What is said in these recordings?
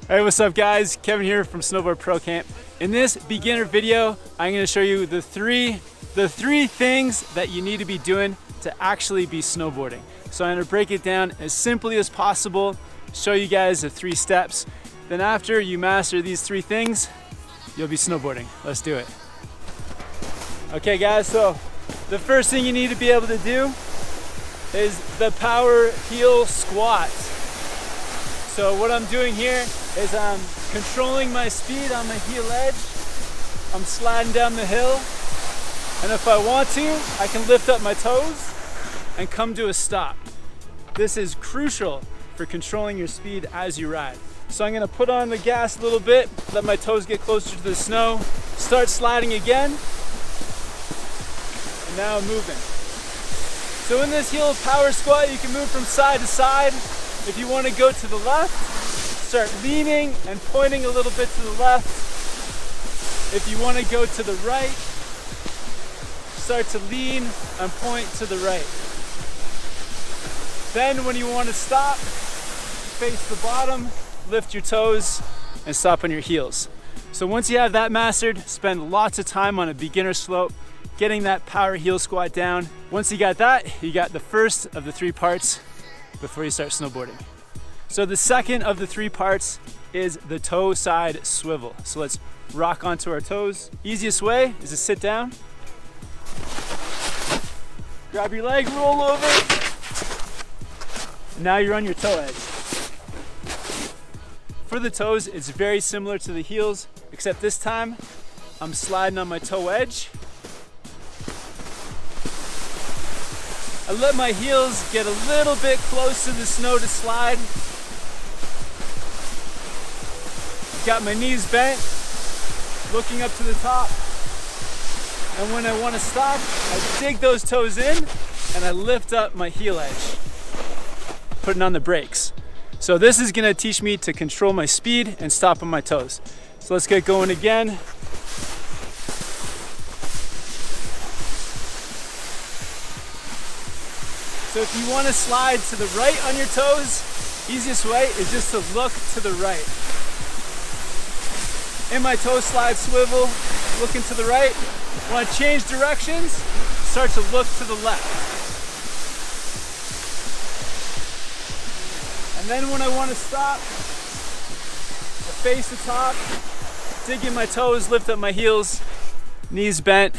Hey, what's up guys? Kevin here from Snowboard Pro Camp. In this beginner video, I'm going to show you the three things that you need to be doing to actually be snowboarding. So I'm going to break it down as simply as possible, show you guys the 3 steps. Then after you master these 3 things, you'll be snowboarding. Let's do it. Okay guys, so the first thing you need to be able to do is the power heel squat. So what I'm doing here is I'm controlling my speed on my heel edge. I'm sliding down the hill, and if I want to, I can lift up my toes and come to a stop. This is crucial for controlling your speed as you ride. So I'm gonna put on the gas a little bit, let my toes get closer to the snow, start sliding again, and now I'm moving. So in this heel power squat, you can move from side to side. If you want to go to the left, start leaning and pointing a little bit to the left. If you want to go to the right, start to lean and point to the right. Then when you want to stop, face the bottom, lift your toes, and stop on your heels. So once you have that mastered, spend lots of time on a beginner slope, getting that power heel squat down. Once you got that, you got the first of the 3 parts before you start snowboarding. So the second of the 3 parts is the toe side swivel. So let's rock onto our toes. Easiest way is to sit down, grab your leg, roll over, and now you're on your toe edge. For the toes, it's very similar to the heels, except this time I'm sliding on my toe edge. I let my heels get a little bit close to the snow to slide. Got my knees bent, looking up to the top. And when I want to stop, I dig those toes in and I lift up my heel edge, putting on the brakes. So this is gonna teach me to control my speed and stop on my toes. So let's get going again. So if you want to slide to the right on your toes, easiest way is just to look to the right. In my toe slide swivel, looking to the right. Want to change directions, start to look to the left. And then when I want to stop, I face the top, dig in my toes, lift up my heels, knees bent,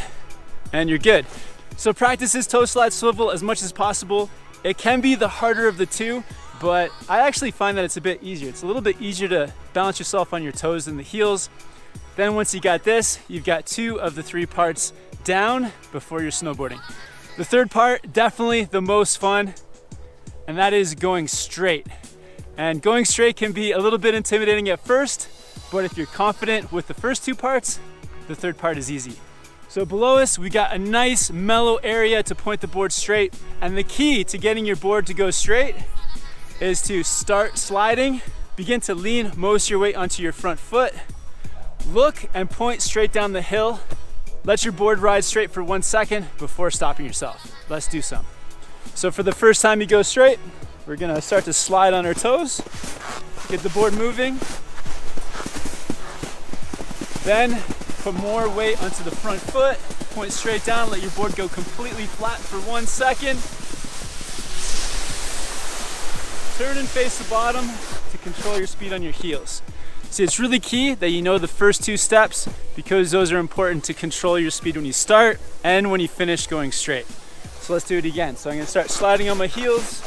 and you're good. So practice this toe slide swivel as much as possible. It can be the harder of the 2, but I actually find that it's a bit easier. It's a little bit easier to balance yourself on your toes than the heels. Then once you got this, you've got 2 of the 3 parts down before you're snowboarding. The third part, definitely the most fun, and that is going straight. And going straight can be a little bit intimidating at first, but if you're confident with the first 2 parts, the third part is easy. So below us, we got a nice mellow area to point the board straight. And the key to getting your board to go straight is to start sliding, begin to lean most of your weight onto your front foot, look and point straight down the hill. Let your board ride straight for 1 second before stopping yourself. Let's do some. So for the first time you go straight, we're gonna start to slide on our toes, get the board moving, then put more weight onto the front foot, point straight down, let your board go completely flat for 1 second. Turn and face the bottom to control your speed on your heels. See, it's really key that you know the first 2 steps because those are important to control your speed when you start and when you finish going straight. So let's do it again. So I'm gonna start sliding on my heels,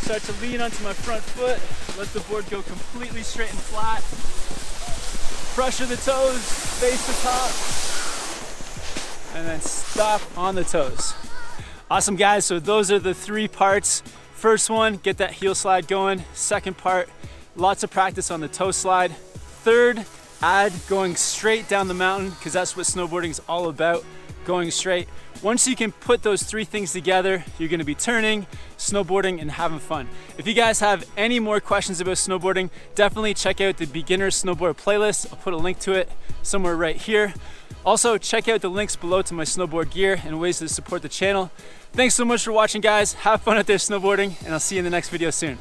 start to lean onto my front foot, let the board go completely straight and flat. Pressure the toes, face the top, and then stop on the toes. Awesome guys, so those are the 3 parts. First one, get that heel slide going. Second part, lots of practice on the toe slide. Third, add going straight down the mountain because that's what snowboarding is all about, going straight. Once you can put those 3 things together, you're gonna be turning, snowboarding, and having fun. If you guys have any more questions about snowboarding, definitely check out the beginner snowboard playlist. I'll put a link to it somewhere right here. Also, check out the links below to my snowboard gear and ways to support the channel. Thanks so much for watching, guys. Have fun out there snowboarding, and I'll see you in the next video soon.